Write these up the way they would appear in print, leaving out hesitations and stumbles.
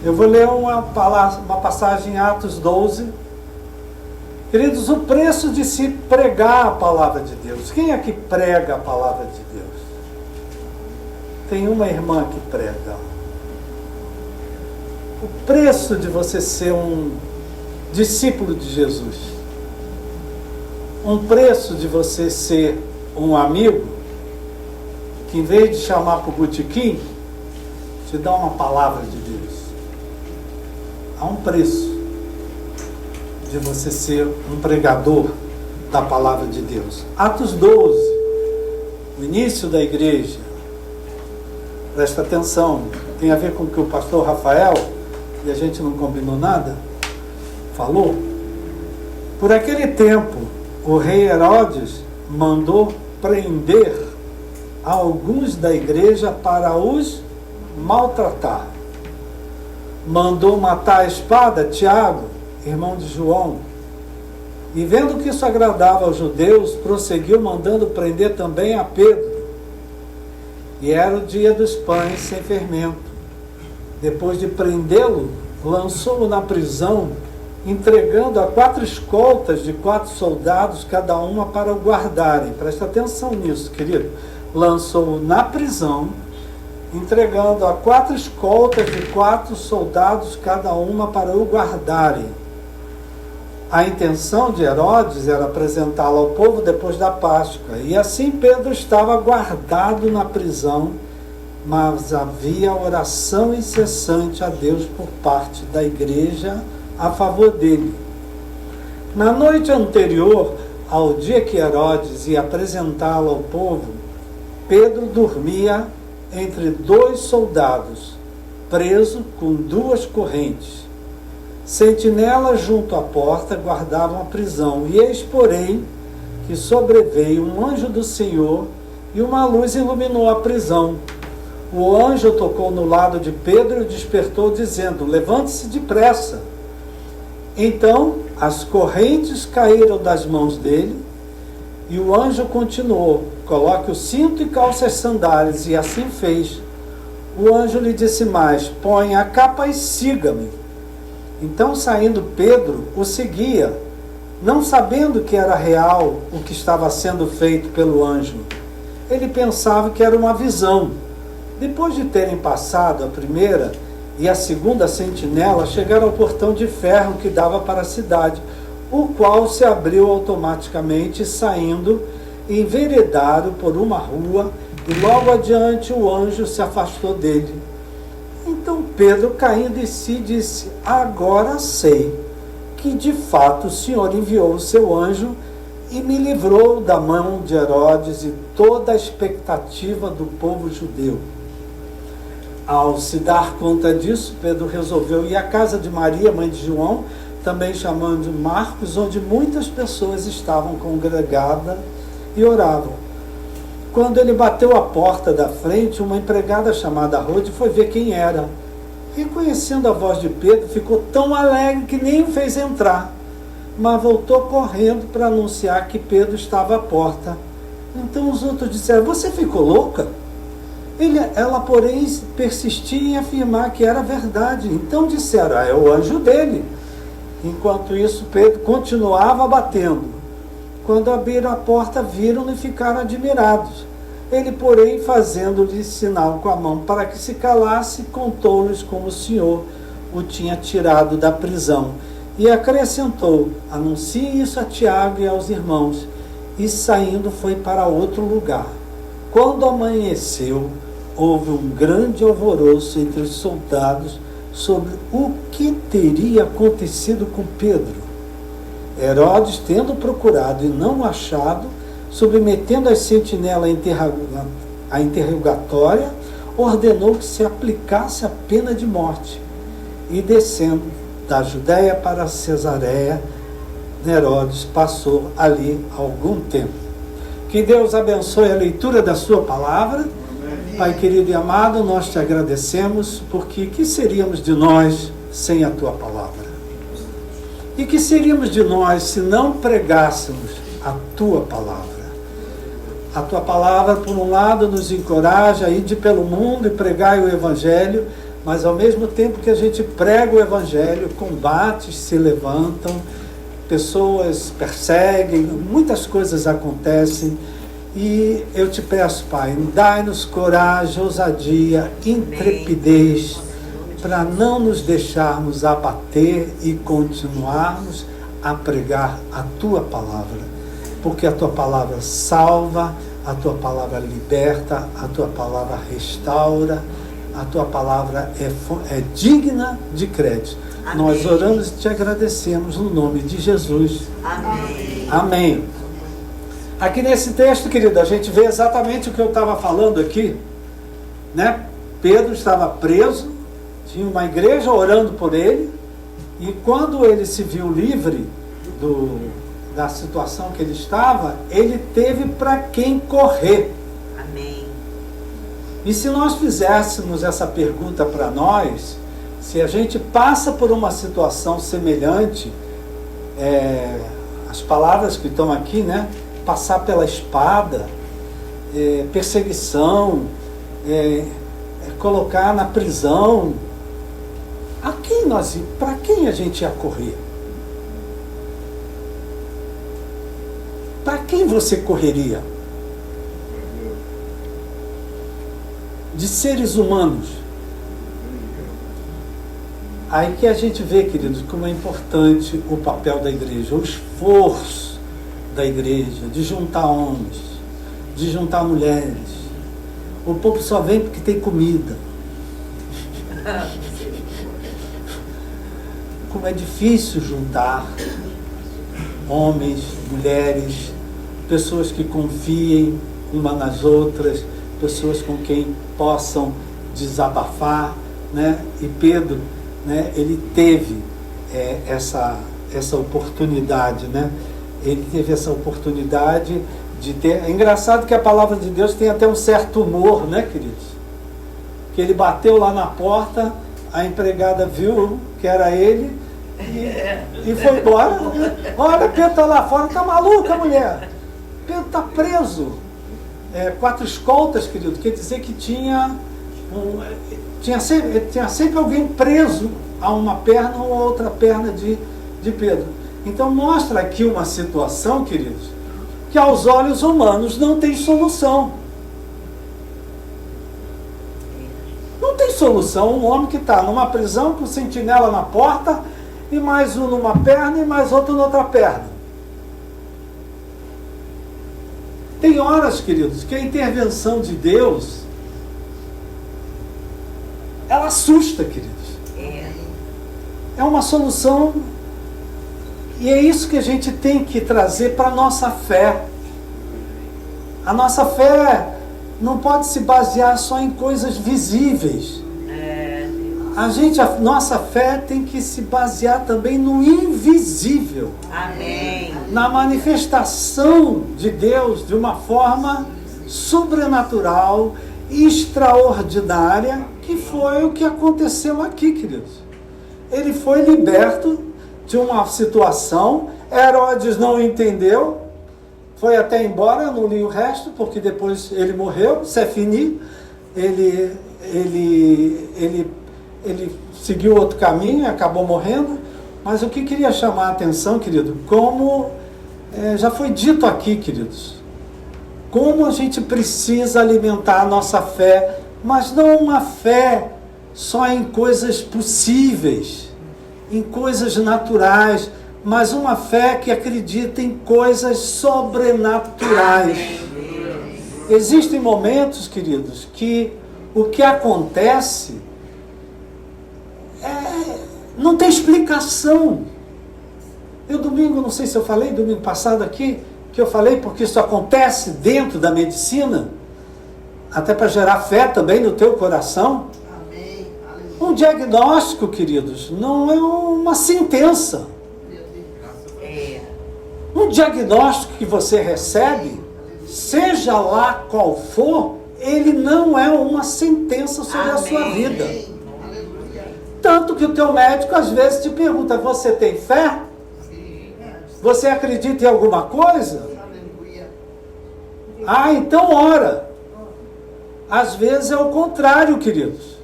Eu vou ler uma passagem em Atos 12. Queridos, o preço de se pregar a palavra de Deus. Quem é que prega a palavra de Deus? Tem uma irmã que prega. O preço de você ser um discípulo de Jesus. Um preço de você ser um amigo que, em vez de chamar para o botequim, te dá uma palavra de Deus. Há um preço de você ser um pregador da palavra de Deus. Atos 12, o início da igreja. Presta atenção, tem a ver com o que o pastor Rafael, e a gente não combinou nada, falou. Por aquele tempo, o rei Herodes mandou prender alguns da igreja para os maltratar. Mandou matar a espada Tiago, irmão de João. E vendo que isso agradava aos judeus, prosseguiu mandando prender também a Pedro. E era o dia dos pães sem fermento. Depois de prendê-lo, lançou-o na prisão, entregando a 4 escoltas de 4 soldados, cada uma para o guardarem. Presta atenção nisso, querido. Lançou-o na prisão, entregando a 4 escoltas de 4 soldados, cada uma para o guardarem. A intenção de Herodes era apresentá-lo ao povo depois da Páscoa. E assim Pedro estava guardado na prisão, mas havia oração incessante a Deus por parte da igreja a favor dele. Na noite anterior ao dia que Herodes ia apresentá-lo ao povo, Pedro dormia entre 2 soldados, preso com 2 correntes. Sentinelas junto à porta guardavam a prisão. E eis, porém, que sobreveio um anjo do Senhor, e uma luz iluminou a prisão. O anjo tocou no lado de Pedro e o despertou, dizendo: levante-se depressa. Então as correntes caíram das mãos dele, e o anjo continuou: coloque o cinto e calce as sandálias. E assim fez. O anjo lhe disse mais: põe a capa e siga-me. Então, saindo Pedro, o seguia, não sabendo que era real o que estava sendo feito pelo anjo. Ele pensava que era uma visão. Depois de terem passado a primeira e a segunda sentinela, chegaram ao portão de ferro que dava para a cidade, o qual se abriu automaticamente, saindo, enveredaram por uma rua, e logo adiante o anjo se afastou dele. Então Pedro, caindo em si, disse: agora sei que de fato o Senhor enviou o seu anjo e me livrou da mão de Herodes e toda a expectativa do povo judeu. Ao se dar conta disso, Pedro resolveu ir à casa de Maria, mãe de João, também chamando de Marcos, onde muitas pessoas estavam congregadas e oravam. Quando ele bateu a porta da frente, uma empregada chamada Rode foi ver quem era. Reconhecendo a voz de Pedro, ficou tão alegre que nem o fez entrar, mas voltou correndo para anunciar que Pedro estava à porta. Então os outros disseram: você ficou louca? Ela, porém, persistia em afirmar que era verdade. Então disseram: é o anjo dele. Enquanto isso, Pedro continuava batendo. Quando abriram a porta, viram-no e ficaram admirados. Ele, porém, fazendo-lhe sinal com a mão para que se calasse, contou-lhes como o Senhor o tinha tirado da prisão. E acrescentou: anuncie isso a Tiago e aos irmãos. E saindo foi para outro lugar. Quando amanheceu, houve um grande alvoroço entre os soldados sobre o que teria acontecido com Pedro. Herodes, tendo procurado e não achado, submetendo as sentinelas à interrogatória, ordenou que se aplicasse a pena de morte. E descendo da Judéia para Cesareia, Herodes passou ali algum tempo. Que Deus abençoe a leitura da sua palavra. Pai querido e amado, nós te agradecemos, porque que seríamos de nós sem a tua palavra? E que seríamos de nós se não pregássemos a tua palavra? A tua palavra, por um lado, nos encoraja a ir pelo mundo e pregar o Evangelho, mas ao mesmo tempo que a gente prega o Evangelho, combates se levantam, pessoas perseguem, muitas coisas acontecem. E eu te peço, Pai, dai-nos coragem, ousadia, intrepidez, para não nos deixarmos abater e continuarmos a pregar a Tua palavra. Porque a Tua palavra salva, a Tua palavra liberta, a Tua palavra restaura, a Tua palavra é digna de crédito. Amém. Nós oramos e te agradecemos no nome de Jesus. Amém. Amém. Aqui nesse texto, querido, a gente vê exatamente o que eu estava falando aqui, né? Pedro estava preso, tinha uma igreja orando por ele, e quando ele se viu livre da situação que ele estava, ele teve para quem correr. Amém. E se nós fizéssemos essa pergunta para nós, se a gente passa por uma situação semelhante, as palavras que estão aqui, né? Passar pela espada, perseguição, colocar na prisão. Para quem a gente ia correr? Para quem você correria? De seres humanos. Aí que a gente vê, queridos, como é importante o papel da igreja, o esforço da igreja, de juntar homens, de juntar mulheres. O povo só vem porque tem comida. Como é difícil juntar homens, mulheres, pessoas que confiem uma nas outras, pessoas com quem possam desabafar, né? E Pedro, né, ele teve essa oportunidade, né? Ele teve essa oportunidade de ter... É engraçado que a palavra de Deus tem até um certo humor, né, queridos? Que ele bateu lá na porta, a empregada viu que era ele e foi embora. Olha, Pedro está lá fora, está maluca, mulher. Pedro está preso. 4 escoltas, querido, quer dizer que tinha sempre alguém preso a uma perna ou a outra perna de Pedro. Então mostra aqui uma situação, queridos, que aos olhos humanos não tem solução. Não tem solução um homem que está numa prisão com sentinela na porta e mais um numa perna e mais outro na outra perna. Tem horas, queridos, que a intervenção de Deus, ela assusta, queridos. É uma solução. E é isso que a gente tem que trazer para a nossa fé. A nossa fé não pode se basear só em coisas visíveis. A nossa fé tem que se basear também no invisível. Amém. Na manifestação de Deus de uma forma sobrenatural, extraordinária, que foi o que aconteceu aqui, queridos. Ele foi liberto de uma situação, Herodes não entendeu, foi até embora, eu não li o resto, porque depois ele morreu, c'est fini, ele seguiu outro caminho e acabou morrendo. Mas o que queria chamar a atenção, querido, como já foi dito aqui, queridos, como a gente precisa alimentar a nossa fé, mas não uma fé só em coisas possíveis, em coisas naturais, mas uma fé que acredita em coisas sobrenaturais. Existem momentos, queridos, que o que acontece não tem explicação. Eu domingo, não sei se eu falei, domingo passado aqui, que eu falei porque isso acontece dentro da medicina, até para gerar fé também no teu coração. Um diagnóstico, queridos, não é uma sentença. Um diagnóstico que você recebe, seja lá qual for, ele não é uma sentença sobre a sua vida. Tanto que o teu médico às vezes te pergunta: você tem fé? Você acredita em alguma coisa? Então ora. Às vezes é o contrário, queridos.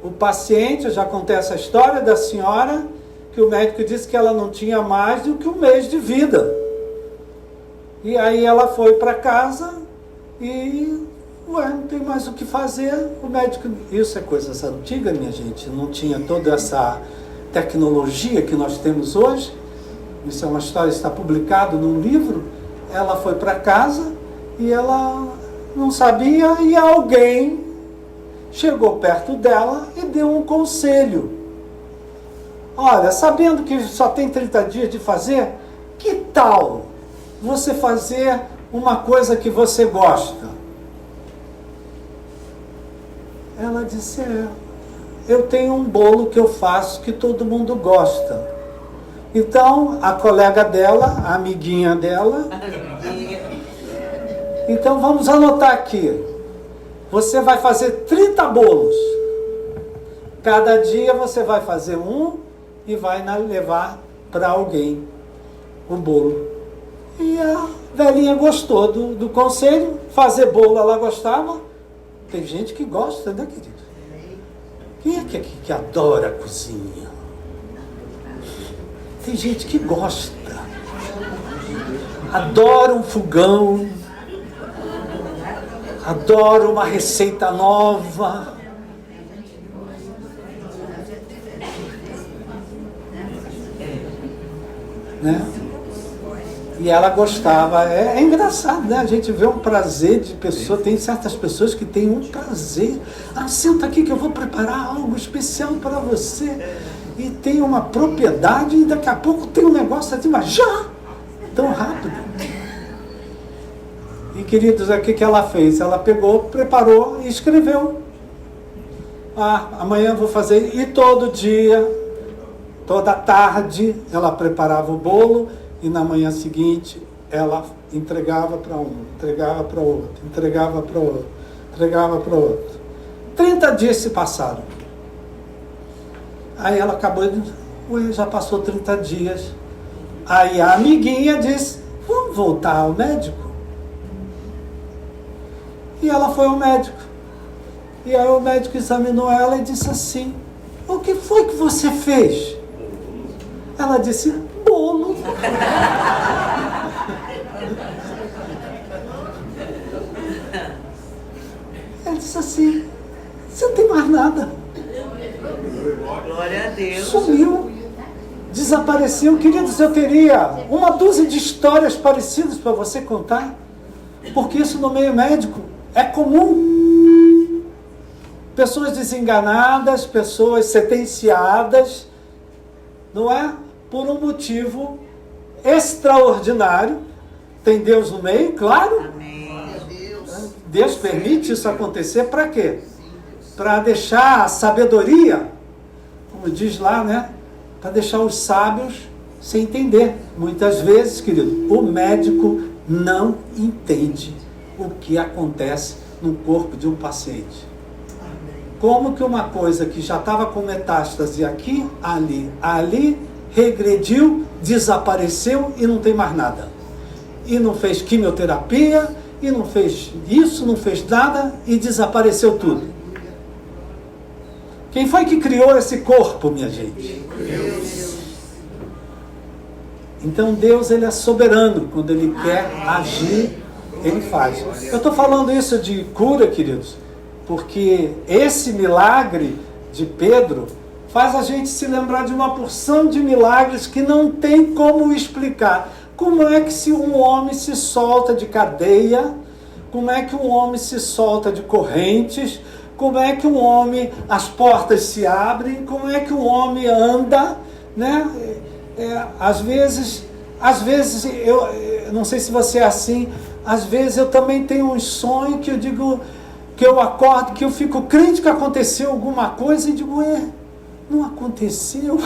o paciente, eu já contei essa história da senhora, que o médico disse que ela não tinha mais do que um mês de vida. E aí ela foi para casa e, não tem mais o que fazer. O médico, isso é coisa antiga, minha gente, não tinha toda essa tecnologia que nós temos hoje. Isso é uma história, está publicado num livro. Ela foi para casa e ela não sabia, e alguém chegou perto dela e deu um conselho. Olha, sabendo que só tem 30 dias de fazer, que tal você fazer uma coisa que você gosta? Ela disse, eu tenho um bolo que eu faço que todo mundo gosta. Então, a colega dela, a amiguinha dela, então vamos anotar aqui. Você vai fazer 30 bolos. Cada dia você vai fazer um e vai levar para alguém o bolo. E a velhinha gostou do conselho. Fazer bolo ela gostava. Tem gente que gosta, né, querido? Quem é que adora a cozinha? Tem gente que gosta. Adora um fogão. Adora uma receita nova. Né? E ela gostava. É engraçado, né? A gente vê um prazer de pessoa. Tem certas pessoas que têm um prazer. Senta aqui que eu vou preparar algo especial para você. E tem uma propriedade e daqui a pouco tem um negócio assim, mas já! Tão rápido. E queridos, o que ela fez? Ela pegou, preparou e escreveu. Amanhã eu vou fazer. E todo dia, toda tarde, ela preparava o bolo e na manhã seguinte ela entregava para um, entregava para outro, entregava para outro, entregava para outro. 30 dias se passaram. Aí ela acabou de... já passou 30 dias. Aí a amiguinha disse, vamos voltar ao médico? E ela foi ao médico. E aí o médico examinou ela e disse assim, o que foi que você fez? Ela disse, bolo. Ele disse assim, você não tem mais nada. Glória a Deus. Sumiu. Desapareceu. Queridos, eu teria uma dúzia de histórias parecidas para você contar. Porque isso no meio médico é comum. Pessoas desenganadas, pessoas sentenciadas, não é? Por um motivo extraordinário. Tem Deus no meio, claro. Amém. Deus permite isso acontecer para quê? Para deixar a sabedoria, como diz lá, né? Para deixar os sábios sem entender. Muitas vezes, querido, o médico não entende o que acontece no corpo de um paciente. Como que uma coisa que já estava com metástase aqui, ali, regrediu, desapareceu e não tem mais nada. E não fez quimioterapia, e não fez isso, não fez nada e desapareceu tudo. Quem foi que criou esse corpo, minha gente? Deus. Então Deus, ele é soberano. Quando ele quer agir, ele faz. Eu estou falando isso de cura, queridos, porque esse milagre de Pedro faz a gente se lembrar de uma porção de milagres que não tem como explicar. Como é que se um homem se solta de cadeia? Como é que um homem se solta de correntes? Como é que um homem, as portas se abrem? Como é que um homem anda? Né? Às vezes, eu não sei se você é assim, às vezes eu também tenho um sonho que eu digo, que eu acordo, que eu fico crente que aconteceu alguma coisa e digo, não aconteceu.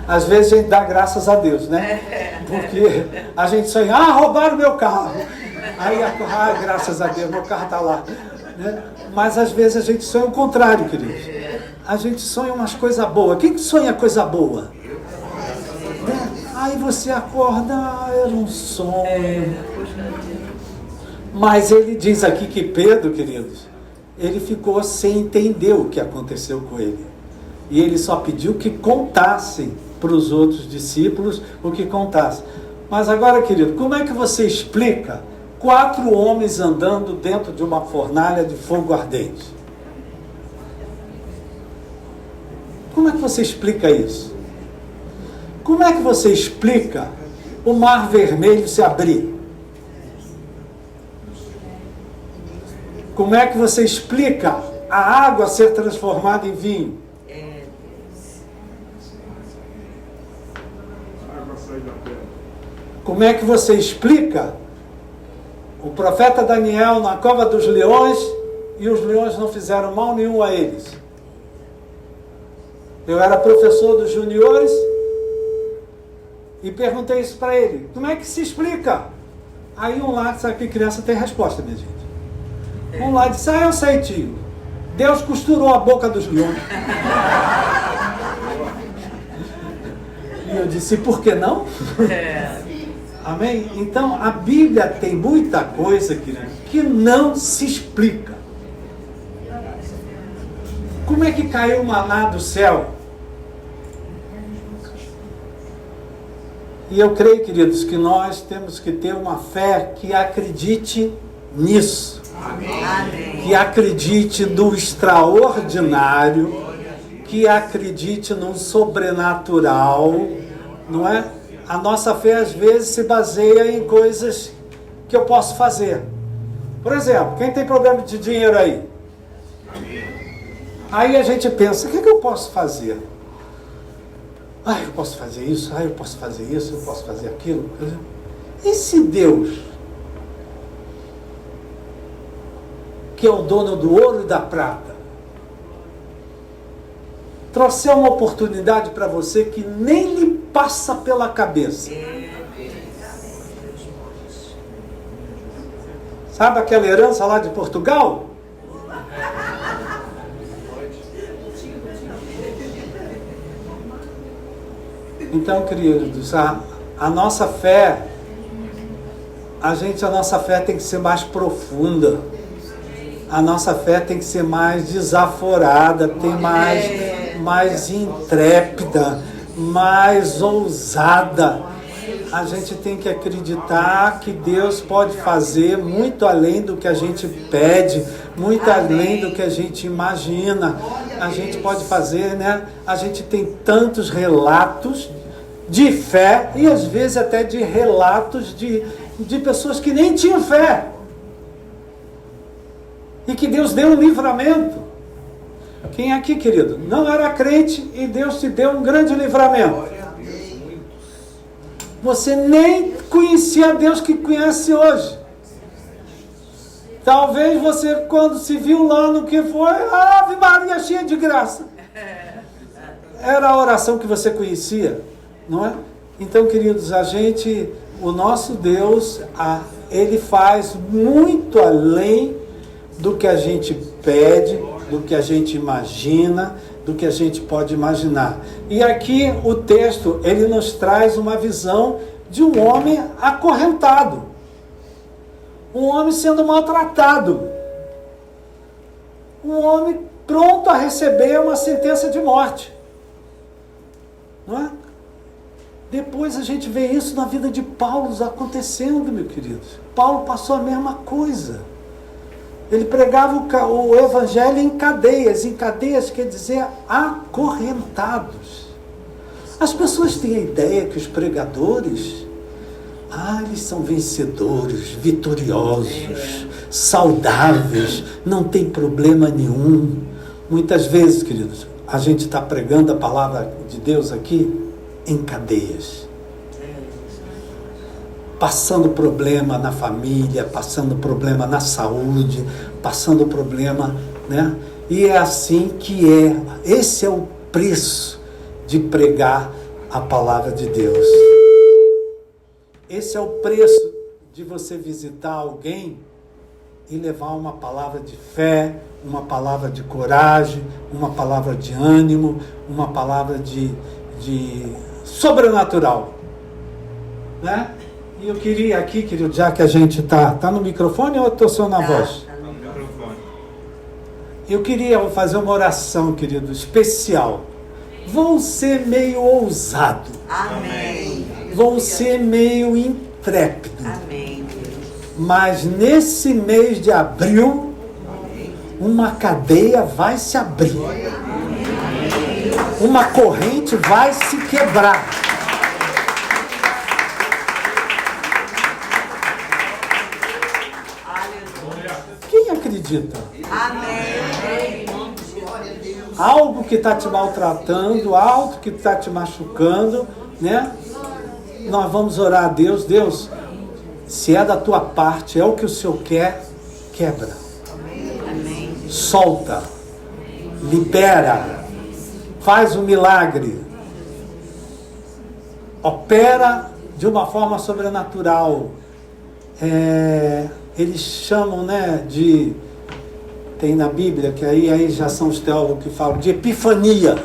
Às vezes a gente dá graças a Deus, né? Porque a gente sonha, roubaram meu carro. Aí, graças a Deus, meu carro está lá. Né? Mas às vezes a gente sonha o contrário, querido. A gente sonha umas coisas boas. Quem que sonha coisa boa? Né? Aí você acorda, era um sonho. Mas ele diz aqui que Pedro, queridos, ele ficou sem entender o que aconteceu com ele. E ele só pediu que contassem para os outros discípulos o que contassem. Mas agora, querido, como é que você explica 4 homens andando dentro de uma fornalha de fogo ardente? Como é que você explica isso? Como é que você explica o mar vermelho se abrir? Como é que você explica a água ser transformada em vinho? Como é que você explica o profeta Daniel na cova dos leões e os leões não fizeram mal nenhum a eles? Eu era professor dos juniores e perguntei isso para ele. Como é que se explica? Aí um lá, sabe que criança tem resposta, minha gente. Um lá disse, eu sei, tio. Deus costurou a boca dos leões. E eu disse, por que não? Amém? Então, a Bíblia tem muita coisa, querido, que não se explica. Como é que caiu o maná do céu? E eu creio, queridos, que nós temos que ter uma fé que acredite nisso. Amém. Que acredite no extraordinário, que acredite no sobrenatural, não é? A nossa fé às vezes se baseia em coisas que eu posso fazer. Por exemplo, quem tem problema de dinheiro aí? Aí a gente pensa, o que eu posso fazer? Eu posso fazer isso, eu posso fazer isso, eu posso fazer aquilo. E se Deus, que é o dono do ouro e da prata, trouxer uma oportunidade para você que nem lhe passa pela cabeça? Sabe aquela herança lá de Portugal? Então, queridos, a nossa fé, a nossa fé tem que ser mais profunda. A nossa fé tem que ser mais desaforada, tem mais intrépida, mais ousada. A gente tem que acreditar que Deus pode fazer muito além do que a gente pede, muito além do que a gente imagina. A gente pode fazer, né? A gente tem tantos relatos de fé e às vezes até de relatos de pessoas que nem tinham fé. E que Deus deu um livramento. Quem aqui, querido, não era crente e Deus te deu um grande livramento? Você nem conhecia a Deus que conhece hoje. Talvez você, quando se viu lá no que foi, Ave Maria cheia de graça. Era a oração que você conhecia, não é? Então, queridos, o nosso Deus, Ele faz muito além do que a gente pede, do que a gente imagina, do que a gente pode imaginar. E aqui o texto, ele nos traz uma visão de um homem acorrentado. Um homem sendo maltratado. Um homem pronto a receber uma sentença de morte. Não é? Depois a gente vê isso na vida de Paulo acontecendo, meu querido. Paulo passou a mesma coisa. Ele pregava o evangelho em cadeias. Em cadeias quer dizer acorrentados. As pessoas têm a ideia que os pregadores, eles são vencedores, vitoriosos, saudáveis, não tem problema nenhum. Muitas vezes, queridos, a gente está pregando a palavra de Deus aqui em cadeias. Passando problema na família, passando problema na saúde, passando problema, né? E é assim que esse é o preço de pregar a palavra de Deus. Esse é o preço de você visitar alguém e levar uma palavra de fé, uma palavra de coragem, uma palavra de ânimo, uma palavra de sobrenatural, né? E eu queria aqui, querido, já que a gente tá no microfone ou eu estou só na voz? Tá no microfone. Eu queria fazer uma oração, querido, especial. Vão ser meio ousado. Amém. Vão ser meio intrépido. Amém, Deus. Mas nesse mês de abril, uma cadeia vai se abrir. Uma corrente vai se quebrar. Quem acredita? Amém. Algo que está te maltratando, algo que está te machucando, né? Nós vamos orar a Deus. Deus, se é da tua parte, é o que o Senhor quer, quebra. Amém. Solta. Libera. Faz um milagre. Opera de uma forma sobrenatural. Eles chamam, né, de... Tem na Bíblia, que aí já são os teólogos que falam de epifania.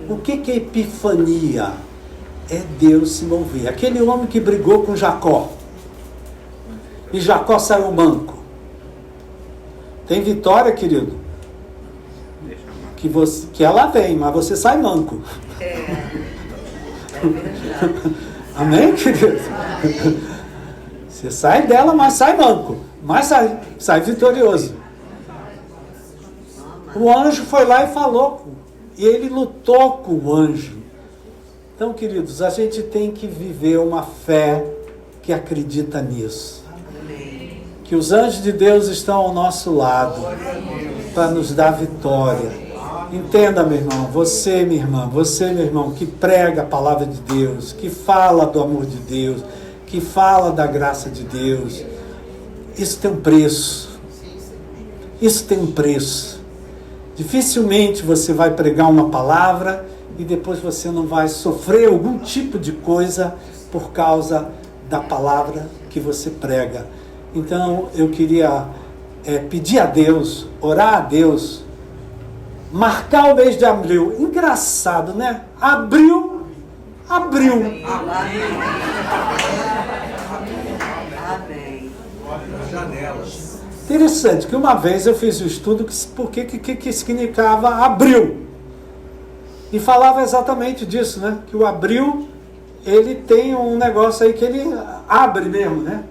O que é epifania? É Deus se mover. Aquele homem que brigou com Jacó. E Jacó saiu manco. Tem vitória, querido? Que ela vem, mas você sai manco. Amém, querido? Você sai dela, mas sai manco. Mas sai vitorioso. O anjo foi lá e falou. E ele lutou com o anjo. Então, queridos, a gente tem que viver uma fé que acredita nisso. Que os anjos de Deus estão ao nosso lado para nos dar vitória. Entenda, meu irmão, você, minha irmã, você, meu irmão, que prega a palavra de Deus, que fala do amor de Deus, que fala da graça de Deus. Isso tem um preço. Isso tem um preço. Dificilmente você vai pregar uma palavra e depois você não vai sofrer algum tipo de coisa por causa da palavra que você prega. Então eu queria pedir a Deus, orar a Deus, marcar o mês de abril. Engraçado, né? Abril. Amém. Janelas. Interessante que uma vez eu fiz um estudo que significava abril. E falava exatamente disso, né? Que o abril, ele tem um negócio aí que ele abre mesmo, né?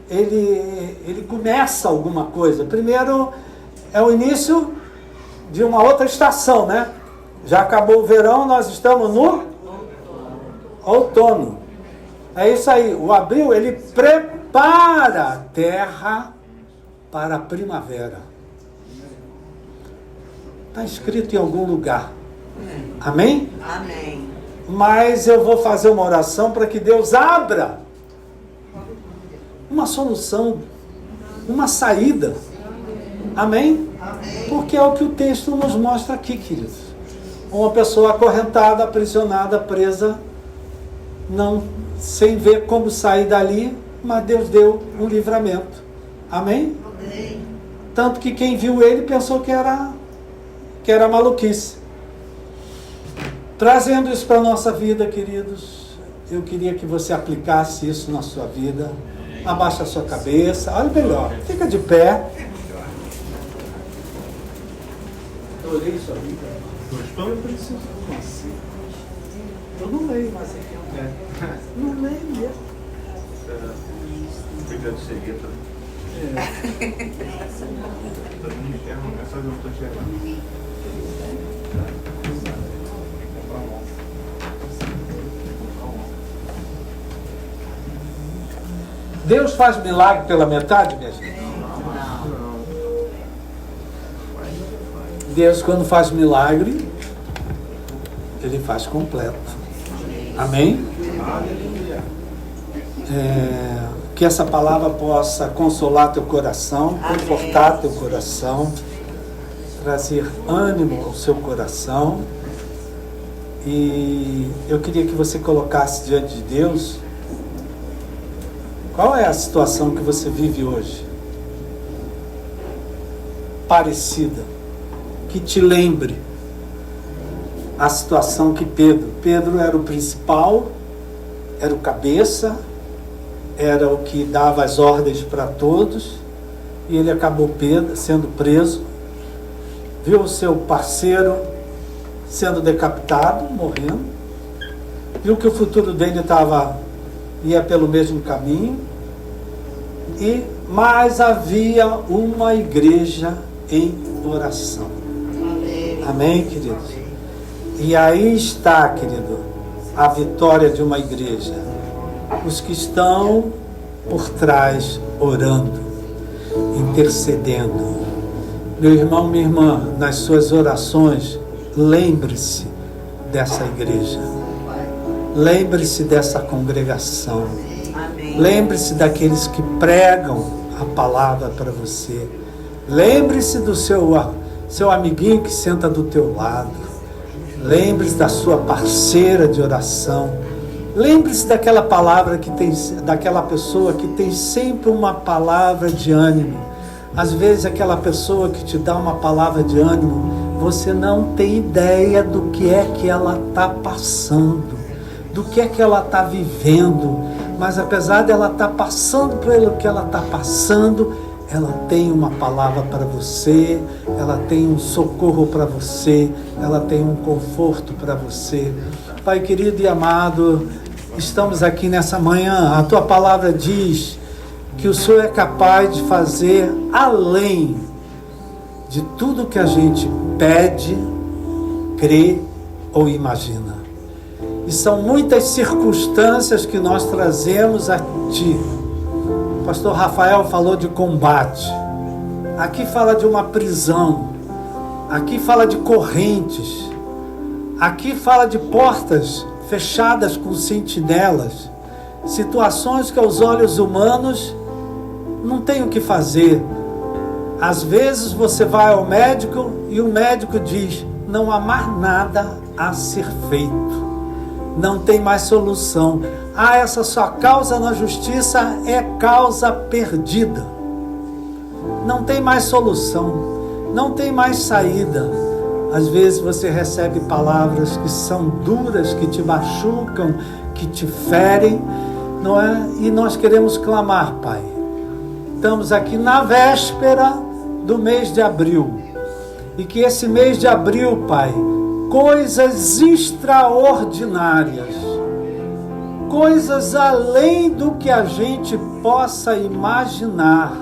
Ele começa alguma coisa. Primeiro é o início de uma outra estação, né? Já acabou o verão, nós estamos no outono. É isso aí. O abril, ele prepara a terra para a primavera. Está escrito em algum lugar. Amém? Amém. Mas eu vou fazer uma oração para que Deus abra uma solução, uma saída. Amém? Porque é o que o texto nos mostra aqui, queridos. Uma pessoa acorrentada, aprisionada, presa, não, sem ver como sair dali, mas Deus deu um livramento. Amém? Tanto que quem viu ele pensou que era maluquice. Trazendo isso para a nossa vida, queridos, eu queria que você aplicasse isso na sua vida. Abaixa a sua cabeça, olha melhor, fica de pé. Eu olhei sua vida. Gostou? Eu preciso de você. Eu não leio mais aqui. Não leio mesmo. Cuidado de seguir também. Todo mundo enxerga, não é só eu estou enxergando. Deus faz milagre pela metade, minha gente? Deus, quando faz milagre, Ele faz completo. Amém? Que essa palavra possa consolar teu coração, confortar teu coração, trazer ânimo ao seu coração. E eu queria que você colocasse diante de Deus qual é a situação que você vive hoje, parecida, que te lembre a situação que Pedro era o principal, era o cabeça, era o que dava as ordens para todos, e ele acabou sendo preso, viu o seu parceiro sendo decapitado, morrendo, viu que o futuro dele ia pelo mesmo caminho, mas havia uma igreja em oração. Amém, queridos? E aí está, querido, a vitória de uma igreja. Os que estão por trás orando, intercedendo. Meu irmão, minha irmã, nas suas orações, lembre-se dessa igreja. Lembre-se dessa congregação. Amém. Lembre-se daqueles que pregam a palavra para você. Lembre-se do seu amiguinho que senta do teu lado. Lembre-se da sua parceira de oração. Lembre-se daquela daquela pessoa que tem sempre uma palavra de ânimo. Às vezes aquela pessoa que te dá uma palavra de ânimo, você não tem ideia do que é que ela está passando, do que é que ela está vivendo, mas apesar dela estar passando pelo que ela está passando, ela tem uma palavra para você, ela tem um socorro para você, ela tem um conforto para você. Pai querido e amado, estamos aqui nessa manhã, a Tua palavra diz que o Senhor é capaz de fazer além de tudo que a gente pede, crê ou imagina. E são muitas circunstâncias que nós trazemos a Ti. O pastor Rafael falou de combate. Aqui fala de uma prisão. Aqui fala de correntes. Aqui fala de portas fechadas com sentinelas. Situações que aos olhos humanos não tem o que fazer. Às vezes você vai ao médico e o médico diz: não há mais nada a ser feito. Não tem mais solução. Essa sua causa na justiça é causa perdida. Não tem mais solução. Não tem mais saída. Às vezes você recebe palavras que são duras, que te machucam, que te ferem, não é? E nós queremos clamar, Pai. Estamos aqui na véspera do mês de abril. E que esse mês de abril, Pai, coisas extraordinárias, coisas além do que a gente possa imaginar,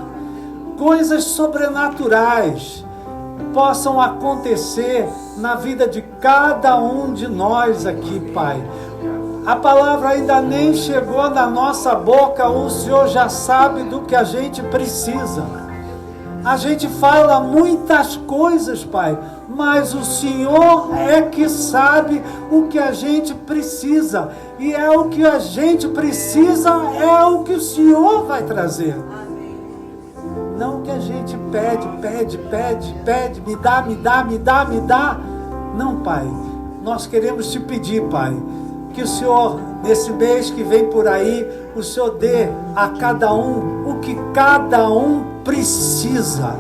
coisas sobrenaturais possam acontecer na vida de cada um de nós aqui, Pai. A palavra ainda nem chegou na nossa boca, o Senhor já sabe do que a gente precisa. A gente fala muitas coisas, Pai, mas o Senhor é que sabe o que a gente precisa. E é o que a gente precisa, é o que o Senhor vai trazer. Não o que a gente pede, me dá. Não, Pai, nós queremos te pedir, Pai, que o Senhor, nesse mês que vem por aí, o Senhor dê a cada um o que cada um precisa.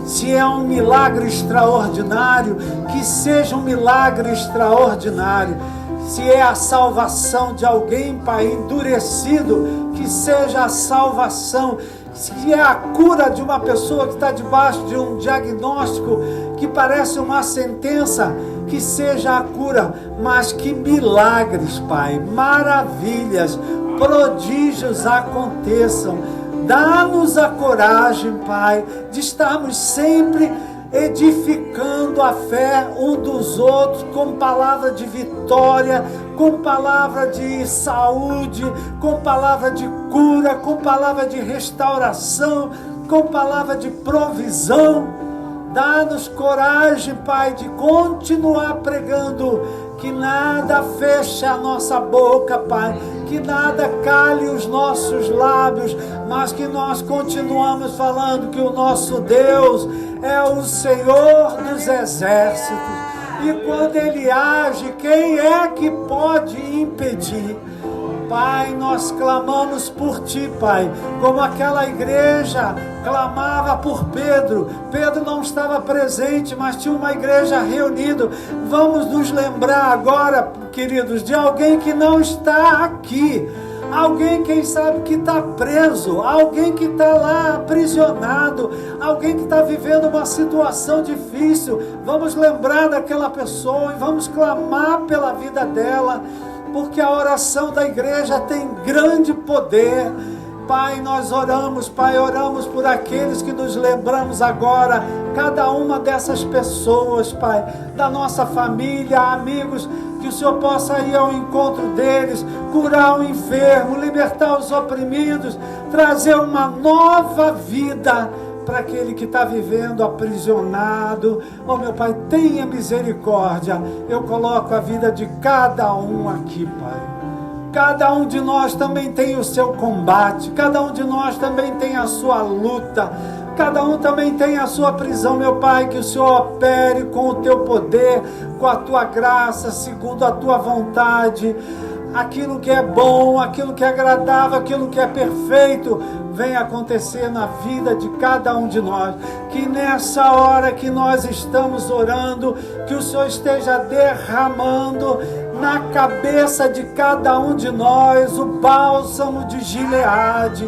Se é um milagre extraordinário, que seja um milagre extraordinário. Se é a salvação de alguém, Pai, endurecido, que seja a salvação. Se é a cura de uma pessoa que está debaixo de um diagnóstico que parece uma sentença, que seja a cura, mas que milagres, Pai, maravilhas, prodígios aconteçam. Dá-nos a coragem, Pai, de estarmos sempre edificando a fé um dos outros com palavra de vitória, com palavra de saúde, com palavra de cura, com palavra de restauração, com palavra de provisão. Dá-nos coragem, Pai, de continuar pregando, que nada feche a nossa boca, Pai, que nada cale os nossos lábios, mas que nós continuamos falando que o nosso Deus é o Senhor dos exércitos. E quando Ele age, quem é que pode impedir? Pai, nós clamamos por Ti, Pai, como aquela igreja clamava por Pedro. Pedro não estava presente, mas tinha uma igreja reunida. Vamos nos lembrar agora, queridos, de alguém que não está aqui, Alguém, quem sabe, que está preso, alguém que está lá aprisionado, alguém que está vivendo uma situação difícil. Vamos lembrar daquela pessoa e vamos clamar pela vida dela, porque a oração da igreja tem grande poder. Pai, nós oramos, Pai, oramos por aqueles que nos lembramos agora, cada uma dessas pessoas, Pai, da nossa família, amigos, que o Senhor possa ir ao encontro deles, curar o enfermo, libertar os oprimidos, trazer uma nova vida para aquele que está vivendo aprisionado. Oh, meu Pai, tenha misericórdia. Eu coloco a vida de cada um aqui, Pai. Cada um de nós também tem o seu combate, cada um de nós também tem a sua luta, cada um também tem a sua prisão, meu Pai, que o Senhor opere com o teu poder, com a tua graça, segundo a tua vontade. Aquilo que é bom, aquilo que é agradável, aquilo que é perfeito, venha acontecer na vida de cada um de nós. Que nessa hora que nós estamos orando, que o Senhor esteja derramando na cabeça de cada um de nós o bálsamo de Gileade,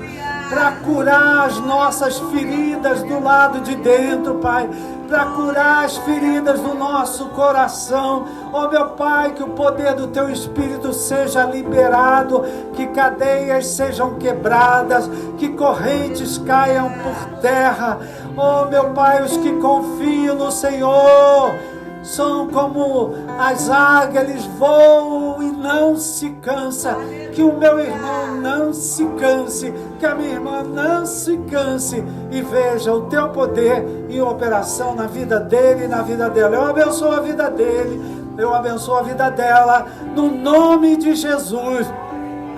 para curar as nossas feridas do lado de dentro, Pai, para curar as feridas do nosso coração. Oh, meu Pai, que o poder do Teu Espírito seja liberado, que cadeias sejam quebradas, que correntes caiam por terra. Oh, meu Pai, os que confiam no Senhor são como as águias, eles voam e não se cansa. Que o meu irmão não se canse, que a minha irmã não se canse, e veja o teu poder em operação na vida dele e na vida dela. Eu abençoo a vida dele, eu abençoo a vida dela, no nome de Jesus.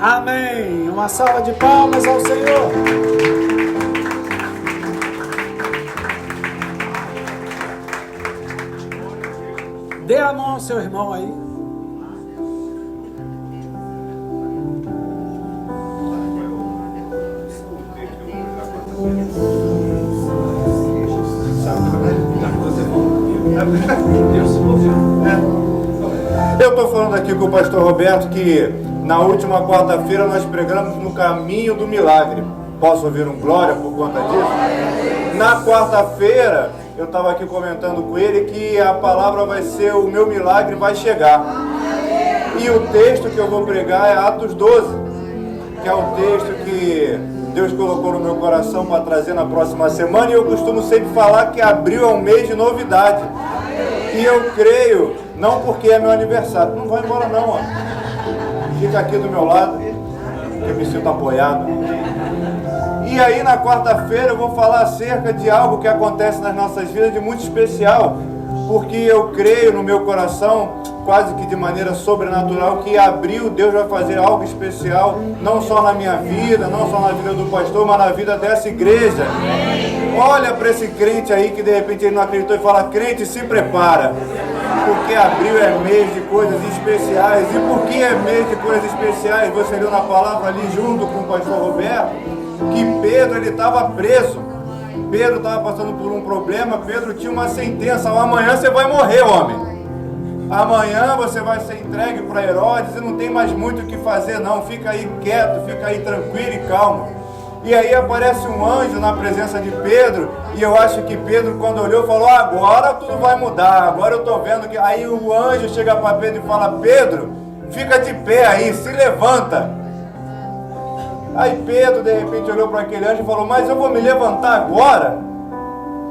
Amém. Uma salva de palmas ao Senhor. Dê a mão ao seu irmão aí. Eu estou falando aqui com o pastor Roberto que na última quarta-feira nós pregamos no caminho do milagre. Posso ouvir um glória por conta disso? Na quarta-feira eu estava aqui comentando com ele que a palavra vai ser o meu milagre vai chegar. E o texto que eu vou pregar é Atos 12, que é o texto que Deus colocou no meu coração para trazer na próxima semana. E eu costumo sempre falar que abril é um mês de novidade. E eu creio, não porque é meu aniversário. Não vai embora não, ó. Fica aqui do meu lado, que eu me sinto apoiado. E aí na quarta-feira eu vou falar acerca de algo que acontece nas nossas vidas de muito especial, porque eu creio no meu coração, quase que de maneira sobrenatural, que em abril Deus vai fazer algo especial, não só na minha vida, não só na vida do pastor, mas na vida dessa igreja. Olha para esse crente aí que de repente ele não acreditou e fala: crente, se prepara, porque abril é mês de coisas especiais. E por que é mês de coisas especiais? Você leu na palavra ali junto com o pastor Roberto que Pedro, ele estava preso. Pedro estava passando por um problema. Pedro tinha uma sentença: amanhã você vai morrer, homem. Amanhã você vai ser entregue para Herodes e não tem mais muito o que fazer não. Fica aí quieto, fica aí tranquilo e calmo. E aí aparece um anjo na presença de Pedro, e eu acho que Pedro, quando olhou, falou: agora tudo vai mudar, agora eu estou vendo que... Aí o anjo chega para Pedro e fala: Pedro, fica de pé aí, se levanta. Aí Pedro de repente olhou para aquele anjo e falou: mas eu vou me levantar agora?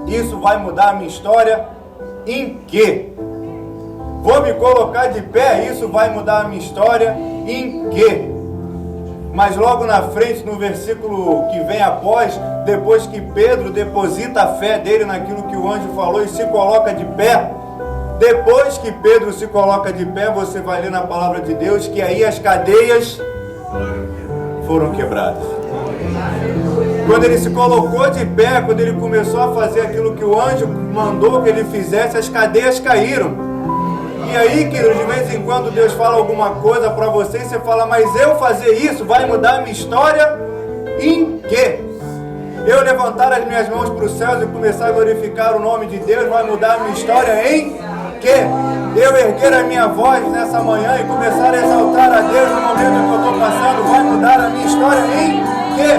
Isso vai mudar a minha história? Em quê? Vou me colocar de pé, isso vai mudar a minha história? Em quê? Mas logo na frente, no versículo que vem após, depois que Pedro deposita a fé dele naquilo que o anjo falou e se coloca de pé, depois que Pedro se coloca de pé, você vai ler na palavra de Deus que aí as cadeias foram quebradas. Quando ele se colocou de pé, quando ele começou a fazer aquilo que o anjo mandou que ele fizesse, as cadeias caíram. E aí, queridos, de vez em quando Deus fala alguma coisa para você e você fala: mas eu fazer isso vai mudar a minha história? Em quê? Eu levantar as minhas mãos para os céus e começar a glorificar o nome de Deus vai mudar a minha história em quê? eu erguer a minha voz nessa manhã e começar a exaltar a Deus no momento que eu estou passando, vai mudar a minha história em quê?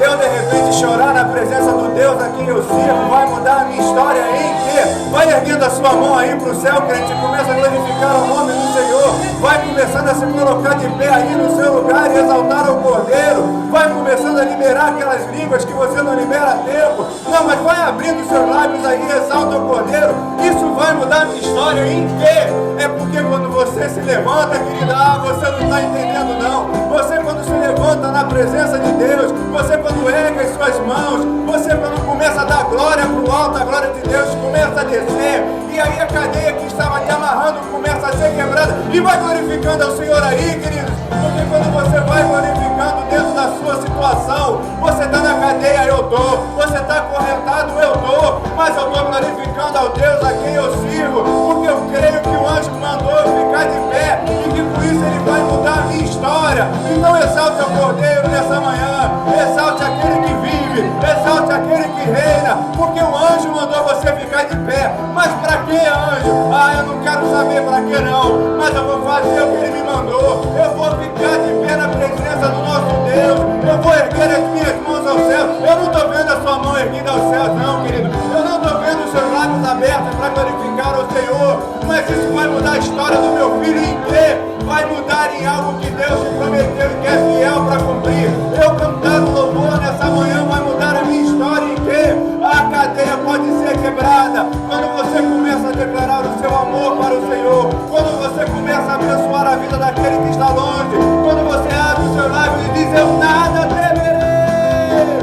Eu de repente chorar na presença do Deus a quem eu sirvo, vai mudar a minha história em quê? Vai erguendo a sua mão aí para o céu, crente, começa a glorificar o nome do Senhor, vai começando a se colocar de pé aí no seu lugar e exaltar o Cordeiro, vai começando a liberar aquelas línguas que você não libera a tempo, não, mas vai abrindo os seus lábios aí e exalta o Cordeiro. Isso vai mudar a minha história em quê? É porque quando você se levanta, querida, você não está entendendo não, você quando se levanta na presença de Deus, você quando ergue as suas mãos, você quando começa a dar glória para o alto, a glória de Deus começa a descer, e aí a cadeia que estava te amarrando começa a ser quebrada, e vai glorificando ao Senhor aí, queridos, porque quando você vai glorificando dentro da sua situação, você está na cadeia, eu estou, você está acorrentado, eu estou, mas eu estou glorificando ao Deus a quem eu sirvo, porque eu creio que o anjo mandou eu ficar de pé, e que por isso ele vai mudar a minha história. Então exalte o Cordeiro nessa manhã, exalte aquele que vive, exalte aquele que reina, porque o anjo mandou você ficar de pé. Mas para que, anjo? Eu não quero saber para que não, mas eu vou fazer o que ele me mandou, eu vou ficar de pé na presença do nosso Deus, eu vou erguer as minhas mãos ao céu. Eu não estou vendo a sua mão erguida aos céus não, querido, eu não estou vendo os seus lábios abertos para glorificar o Senhor, mas isso vai mudar a história do meu filho em quê? Vai mudar em algo que Deus te prometeu e que é fiel para cumprir. Eu cantar o louvor nessa manhã vai mudar a minha história em quê? A cadeia pode ser quebrada quando você começa a declarar o seu amor para o Senhor, quando você começa a abençoar a vida daquele que está longe, quando você abre o seu lábio e diz: eu nada temerei,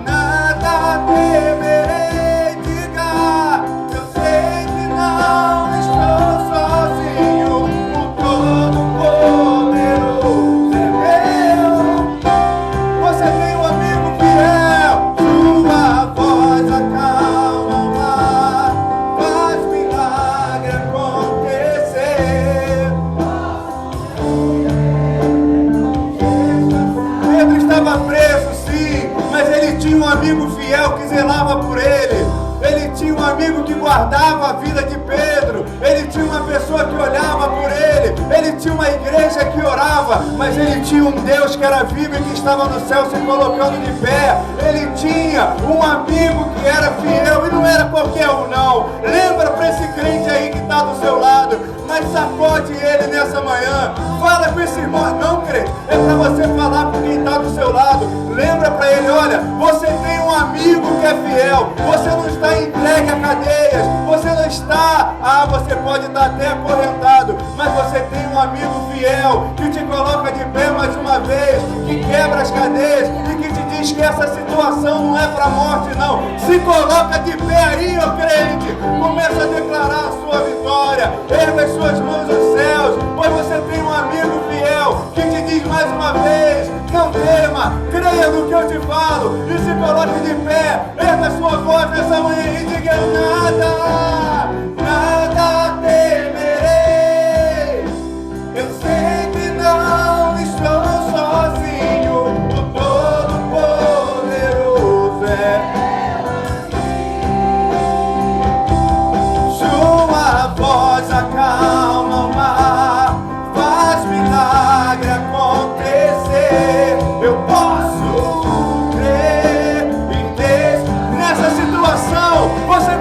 nada temerei, diga, eu sei que não estou sozinho, o Todo-Poderoso é meu. Você tem um amigo fiel, sua voz acalma o mar, faz milagre acontecer. Pedro estava preso, sim, mas ele tinha um amigo fiel que zelava por ele. Ele tinha um amigo que guardava a vida de Pedro. Ele tinha uma pessoa que olhava por ele. Ele tinha uma igreja que orava. Mas ele tinha um Deus que era vivo e que estava no céu se colocando de pé. Ele tinha um amigo que era fiel e não era qualquer um não. Lembra para esse crente aí que está do seu lado, mas sacode ele nessa manhã. Fala com esse irmão, não, crente, é para você falar com quem está do seu lado. Lembra para ele: olha, você tem um amigo que é fiel, você não está entregue a cadeias, você não está, você pode estar até acorrentado, mas você tem um amigo fiel que te coloca de pé mais uma vez, que quebra as cadeias e que te diz que essa situação não é para a morte não. Se coloca de pé aí, ó crente, começa a declarar a sua vitória, erga as suas mãos aos céus, pois você tem um amigo fiel que te diz mais uma vez: não tema, creia no que eu te falo, e se coloque de pé, erga a sua voz nessa manhã e diga: nada, nada temerei, eu sei que não estou sozinho, o Todo-Poderoso é. Sua voz acalma o mar, faz milagre acontecer. Eu posso crer em Deus. Nessa situação, você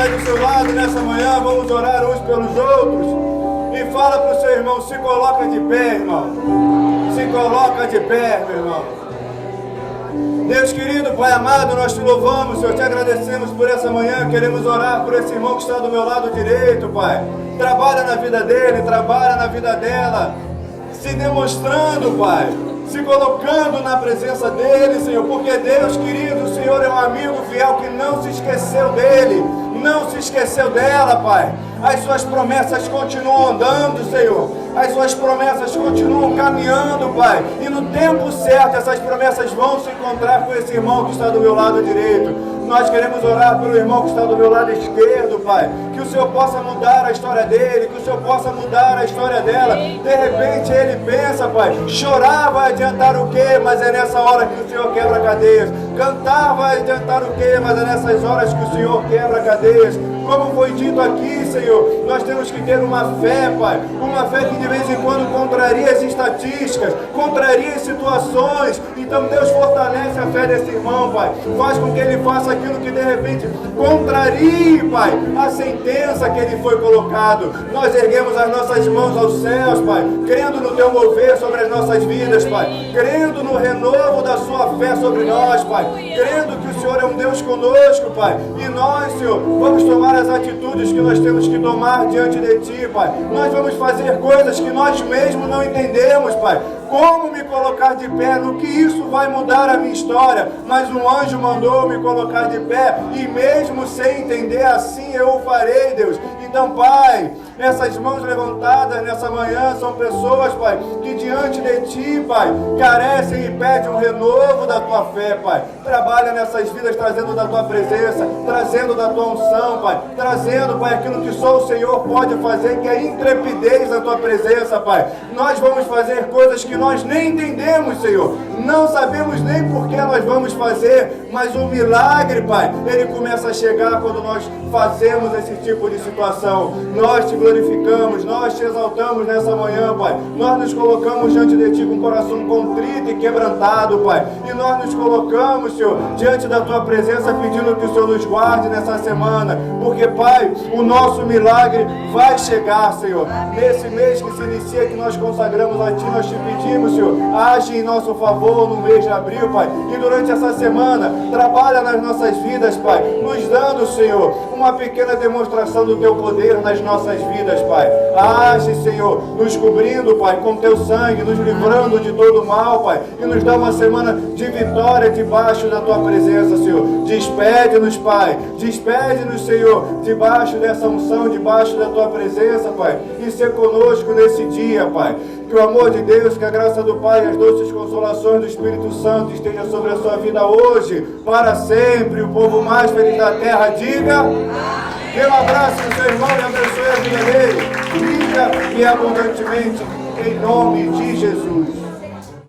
aí do seu lado nessa manhã, vamos orar uns pelos outros. E fala para o seu irmão, se coloca de pé, irmão. Se coloca de pé, meu irmão. Deus querido, Pai amado, nós te louvamos, Senhor, te agradecemos por essa manhã. Queremos orar por esse irmão que está do meu lado direito, Pai. Trabalha na vida dele, trabalha na vida dela, se demonstrando, Pai, se colocando na presença dele, Senhor, porque Deus querido, o Senhor é um amigo fiel que não se esqueceu dele, não se esqueceu dela, Pai. As suas promessas continuam andando, Senhor. As suas promessas continuam caminhando, Pai. E no tempo certo essas promessas vão se encontrar com esse irmão que está do meu lado direito. Nós queremos orar pelo irmão que está do meu lado esquerdo, Pai. Que o Senhor possa mudar a história dele, que o Senhor possa mudar a história dela. De repente ele pensa, Pai, chorar vai adiantar o quê? Mas é nessa hora que o Senhor quebra cadeias. Cantar vai adiantar o quê? Mas é nessas horas que o Senhor quebra cadeias. Como foi dito aqui, Senhor, nós temos que ter uma fé, Pai. Uma fé que de vez em quando contraria as estatísticas, contraria as situações. Então Deus fortalece a fé desse irmão, Pai. Faz com que ele faça aquilo que de repente contrarie, Pai, a sentença que ele foi colocado. Nós erguemos as nossas mãos aos céus, Pai, crendo no Teu mover sobre as nossas vidas, Pai. Crendo no renovo da Sua fé sobre nós, Pai. Crendo que o Senhor é um Deus conosco, Pai. E nós, Senhor, vamos tomar as atitudes que nós temos que tomar diante de Ti, Pai. Nós vamos fazer coisas que nós mesmos não entendemos, Pai. Como me colocar de pé? No que isso vai mudar a minha história? Mas um anjo mandou me colocar de pé e mesmo sem entender, assim eu o farei, Deus. Então, Pai, essas mãos levantadas nessa manhã são pessoas, Pai, que diante de Ti, Pai, carecem e pedem um renovo da Tua fé, Pai. Trabalha nessas vidas trazendo da Tua presença, trazendo da Tua unção, Pai. Trazendo, Pai, aquilo que só o Senhor pode fazer, que é a intrepidez da Tua presença, Pai. Nós vamos fazer coisas que nós nem entendemos, Senhor. Não sabemos nem por que nós vamos fazer, mas o milagre, Pai, ele começa a chegar quando nós fazemos esse tipo de situação. Nós te glorificamos, nós te exaltamos nessa manhã, Pai. Nós nos colocamos diante de Ti com o coração contrito e quebrantado, Pai. E nós nos colocamos, Senhor, diante da Tua presença, pedindo que o Senhor nos guarde nessa semana. Porque, Pai, o nosso milagre vai chegar, Senhor. Nesse mês que se inicia, que nós consagramos a Ti, nós te pedimos, Senhor, age em nosso favor no mês de abril, Pai. E durante essa semana, trabalha nas nossas vidas, Pai. Nos dando, Senhor, uma pequena demonstração do Teu poder nas nossas vidas, Pai. Age, Senhor, nos cobrindo, Pai, com Teu sangue, nos livrando de todo mal, Pai. E nos dá uma semana de vitória debaixo da Tua presença, Senhor. Despede-nos, Pai. Despede-nos, Senhor, debaixo dessa unção, debaixo da Tua presença, Pai. E ser conosco nesse dia, Pai. Que o amor de Deus, que a graça do Pai e as doces consolações do Espírito Santo esteja sobre a sua vida hoje, para sempre. O povo mais feliz da terra, diga. Dê um abraço no seu irmão e abençoe a vida dele, rica e abundantemente, em nome de Jesus.